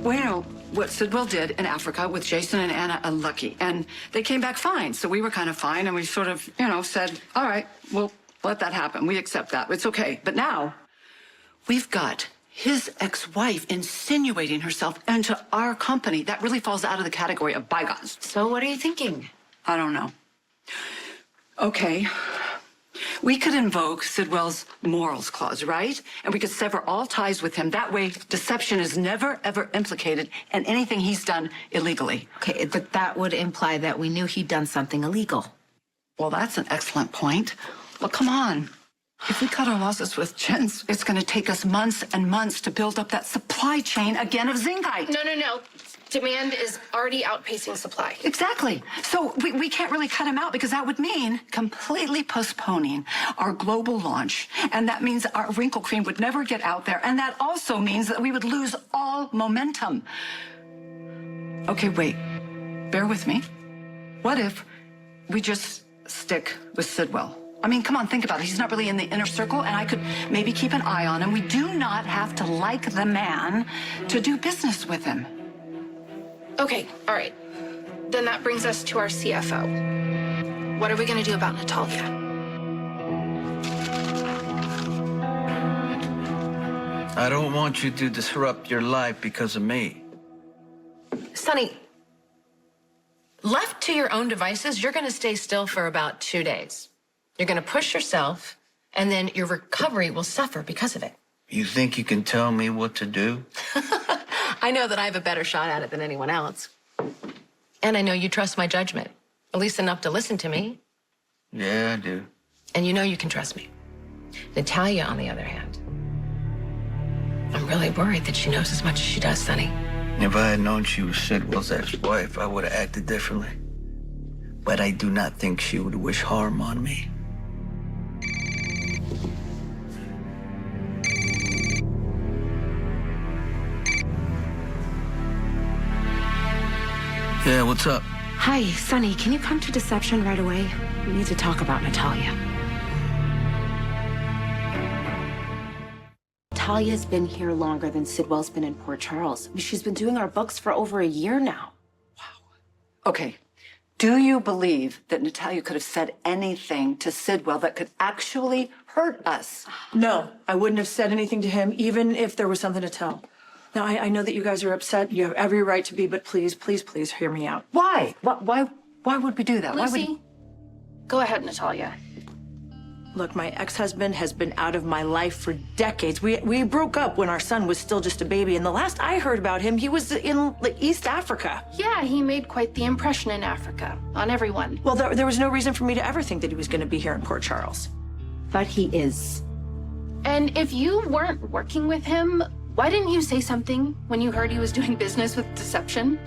Well, you know, what Sidwell did in Africa with Jason and Anna are lucky, and they came back fine. So we were kind of fine, and we sort of, you know, said, all right, we'll let that happen. We accept that. It's okay. But now we've got his ex-wife insinuating herself into our company. That really falls out of the category of bygones. So what are you thinking? I don't know. Okay. We could invoke Sidwell's morals clause, right? And we could sever all ties with him. That way, deception is never, ever implicated in anything he's done illegally. Okay, but that would imply that we knew he'd done something illegal. Well, that's an excellent point. Well, come on. If we cut our losses with Jens, it's going to take us months and months to build up that supply chain again of Zingite. No. Demand is already outpacing supply. Exactly. So we can't really cut him out because that would mean completely postponing our global launch. And that means our wrinkle cream would never get out there. And that also means that we would lose all momentum. Okay, wait. Bear with me. What if we just stick with Sidwell? I mean, come on, think about it. He's not really in the inner circle, and I could maybe keep an eye on him. We do not have to like the man to do business with him. Okay, all right. Then that brings us to our CFO. What are we going to do about Natalia? I don't want you to disrupt your life because of me. Sonny, left to your own devices, you're going to stay still for about 2 days. You're going to push yourself, and then your recovery will suffer because of it. You think you can tell me what to do? I know that I have a better shot at it than anyone else. And I know you trust my judgment, at least enough to listen to me. Yeah, I do. And you know you can trust me. Natalia, on the other hand, I'm really worried that she knows as much as she does, Sonny. If I had known she was Sidwell's ex-wife, I would have acted differently. But I do not think she would wish harm on me. Yeah, what's up? Hi, Sonny, can you come to Deception right away? We need to talk about Natalia. Natalia's been here longer than Sidwell's been in Port Charles. She's been doing our books for over a year now. Okay. Do you believe that Natalia could have said anything to Sidwell that could actually hurt us? No, I wouldn't have said anything to him, even if there was something to tell. Now, I know that you guys are upset. You have every right to be, but please, please, please hear me out. Why? Why would we do that? Why would Lucy, go ahead, Natalia. Look, my ex-husband has been out of my life for decades. We broke up when our son was still just a baby, and the last I heard about him, he was in East Africa. Yeah, he made quite the impression in Africa on everyone. Well, there was no reason for me to ever think that he was going to be here in Port Charles. But he is. And if you weren't working with him, why didn't you say something when you heard he was doing business with Deception?